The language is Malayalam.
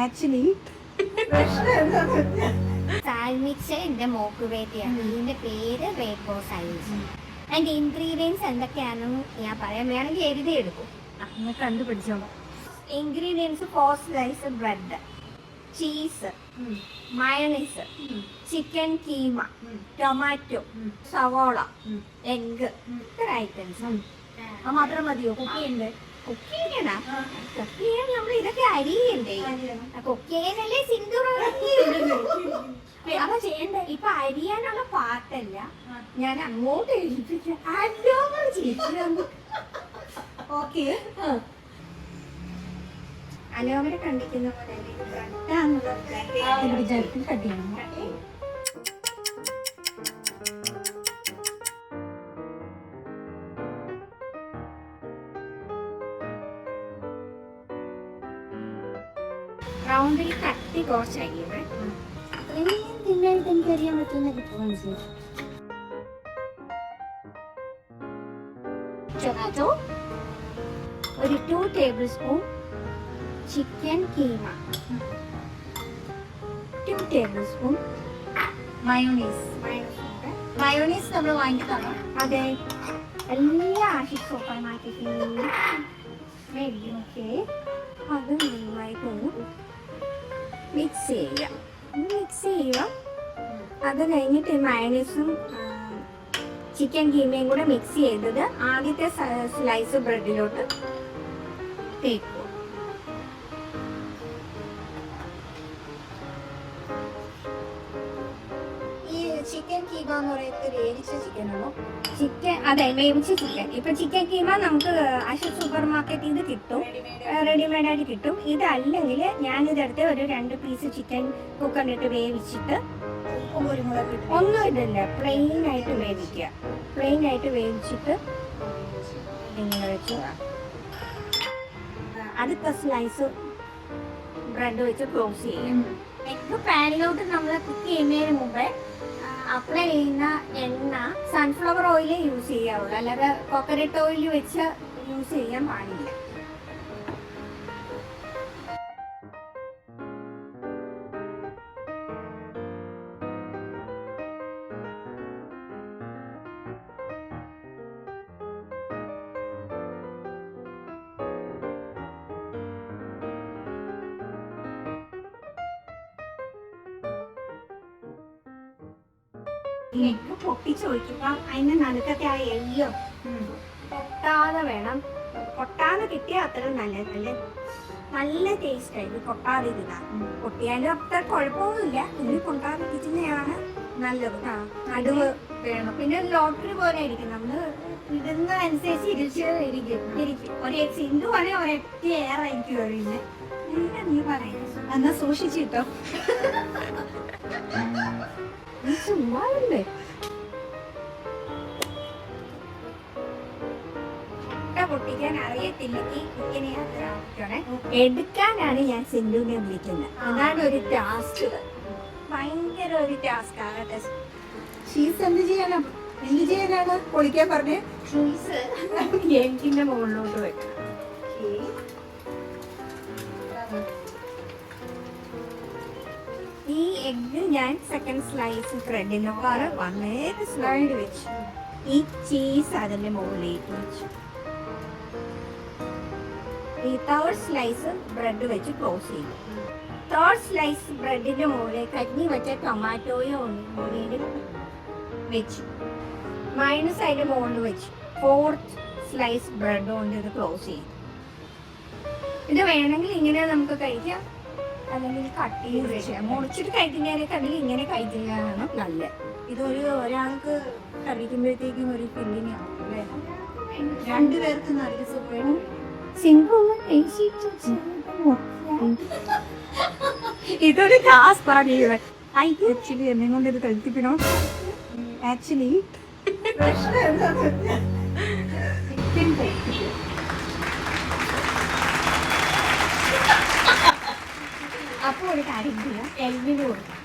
ആക്ച്വലി സാൽമിക്സ് എന്റെ മോക്ക് വേണ്ടിയാണ്. ഇതിന്റെ പേര് റേപ്പോ സാൽമിക്സ്. അതിന്റെ ഇൻഗ്രീഡിയൻസ് എന്തൊക്കെയാണെന്ന് ഞാൻ പറയാം, വേണമെങ്കിൽ എഴുതി എടുക്കും. കണ്ടുപിടിച്ചോ. Ingredients 4 slice bread, cheese, mayonnaise, chicken keema, tomato, സവോള, എഗ്, ഇത്ര ഐറ്റംസ്. അത് മാത്രം മതിയോ? കുക്ക് ചെയ്യണ്ടേ? കുക്ക് ചെയ്യണം. കുക്ക് ചെയ്യാൻ നമ്മൾ ഇതൊക്കെ അരിയണ്ടേ? കുക്ക് ചെയ്യാനല്ലേ സിന്ദൂറൊക്കെ അപ്പൊ ചെയ്യണ്ടേ? ഇപ്പൊ അരിയാനുള്ള പാട്ടല്ല, ഞാൻ അങ്ങോട്ട് എഴുതിപ്പിച്ച ഓക്കെ. അലോവര കണ്ടിക്കുന്ന പോലെ കട്ട് ചെയ്യണം. റൗണ്ടിൽ കട്ടി കുറച്ചരിയണേ. തിന്നായിട്ട് എനിക്കറിയാൻ പറ്റുന്ന മനസ്സിലായി. ടൊമാറ്റോ, ഒരു 2 table spoon chicken keema, 2 table spoon mayonnaise. Mayonnaise നമ്മൾ വാങ്ങിക്കണം. അതെ, എല്ലാ ആഷിക് സൂപ്പർ മാർക്കറ്റിലും മേടിക്കും. ഓക്കെ, അത് നന്നായിട്ടൊന്ന് മിക്സ് ചെയ്യുക. അത് കഴിഞ്ഞിട്ട് മയോണീസും ചിക്കൻ കീമയും കൂടെ മിക്സ് ചെയ്തത് ആദ്യത്തെ സ്ലൈസ് ബ്രെഡിലോട്ട് തേക്കുക. ഈ ചിക്കൻ കീമ എന്ന് പറയുന്നത് വേവിച്ച ചിക്കനാണോ? ചിക്കൻ, അതെ, വേവിച്ച ചിക്കൻ. ഇപ്പൊ ചിക്കൻ കീമ നമുക്ക് ആഷിക് സൂപ്പർ മാർക്കറ്റിൽ നിന്ന് കിട്ടും, റെഡിമെയ്ഡ് ആയിട്ട് കിട്ടും. ഇതല്ലെങ്കിൽ ഞാനിതെടുത്ത് ഒരു 2 പീസ് ചിക്കൻ കുക്കറിലിട്ട് വേവിച്ചിട്ട് ഒന്നും ഇടില്ല, പ്ലെയിൻ ആയിട്ട് വേവിക്കുക. പ്ലെയിൻ ആയിട്ട് വേവിച്ചിട്ട് ഇങ്ങനെ വെച്ച് അടുത്ത സ്ലൈസ് ബ്രെഡ് വെച്ച് ക്ലോസ് ചെയ്യും. എഗ് പാനിലോട്ട് നമ്മൾ കുക്ക് ചെയ്യുന്നതിന് മുമ്പേ അപ്ലൈ ചെയ്യുന്ന എണ്ണ സൺഫ്ലവർ ഓയിൽ യൂസ് ചെയ്യാവുള്ളൂ, അല്ലാതെ കോക്കനട്ട് ഓയിൽ വെച്ച് യൂസ് ചെയ്യാൻ പാടില്ല. എഗ്ഗ് പൊട്ടിച്ചൊഴിക്കുമ്പോൾ അതിന്റെ നടുക്കത്തെ ആ എല്ലോ പൊട്ടാതെ വേണം. പൊട്ടാതെ കിട്ടിയാൽ അത്ര നല്ലതല്ലേ, നല്ല ടേസ്റ്റ് ആയിരിക്കും. പൊട്ടാതെ ഇരുന്ന പൊട്ടിയാലും അത്ര കുഴപ്പമൊന്നുമില്ല. ഇതിന് പൊട്ടാതെ ഇരിക്കുന്നതാണ് നല്ലത്. നടുവ് വേണം. പിന്നെ ലോട്ടറി പോലെ ഇരിക്കും, നമ്മള് ഇടുന്ന അനുസരിച്ച് ഇരിക്കും. ഒരു സിന്ധു ആണെങ്കിൽ ഒരൊറ്റ ഏറായിരിക്കും കഴിയുന്നത്. എന്താ നീ പറയുന്നത്? എന്നാ സൂക്ഷിച്ചിട്ടോ. ചുമ്മാല്ലേ പൊട്ടിക്കാൻ അറിയത്തില്ലെങ്കിൽ ഇങ്ങനെയാണ് എടുക്കാനാണ് ഞാൻ സിന്ധുവിനെ വിളിക്കുന്നത്. അതാണ് ഒരു ടാസ്ക്, ഭയങ്കര ഒരു ടാസ്ക് ആണ്. ചീസ് എന്ത് ചെയ്യാനാണ് പൊളിക്കാൻ പറഞ്ഞേ? ചീസ് എഗ്ഗിന്റെ മുകളിലോട്ട് വെക്കണം. ഈ എഗ്ഗ് ഞാൻ സെക്കൻഡ് സ്ലൈസ് ബ്രെഡിന് വളരെ സ്ലൈഡ് വെച്ചു. ഈ ചീസ് അതിന്റെ മുകളിലേക്ക് വെച്ചു. ഈ 3rd സ്ലൈസ് ബ്രെഡ് വെച്ച് ക്ലോസ് ചെയ്തു. 3rd സ്ലൈസ് ബ്രെഡിന്റെ മുകളിൽ കഞ്ഞി വെച്ച ടൊമാറ്റോയോ മുകളിൽ വെച്ചു. മൈനസ് അതിന്റെ മുകളിൽ വെച്ചു. 4th സ്ലൈസ് ബ്രെഡ് കൊണ്ട് ഇത് ക്ലോസ് ചെയ്തു. ഇത് വേണമെങ്കിൽ ഇങ്ങനെ നമുക്ക് കഴിക്കാം, അല്ലെങ്കിൽ കട്ട് ചെയ്ത് വെച്ചാൽ മുറിച്ചിട്ട് കഴിക്കുന്നതിനേക്കാൾ ഇങ്ങനെ കഴിക്കുന്നതാണ് നല്ലത്. ഇതൊരു ഒരാൾക്ക് കഴിക്കുമ്പോഴത്തേക്കും ഒരു ഫില്ലിങ് ആവും അല്ലേ? 2 പേർക്ക് നല്ല സുഖം. ഇതൊരു ടാസ്ക് ആണ്. ആക്ച്വലി എന്നെ കൊണ്ട് ഇത് കഴിപ്പിക്കണോ? ആക്ച്വലി അപ്പോൾ ഒരു കാര്യം ചെയ്യാം, എൽവിന് കൊടുക്കാം.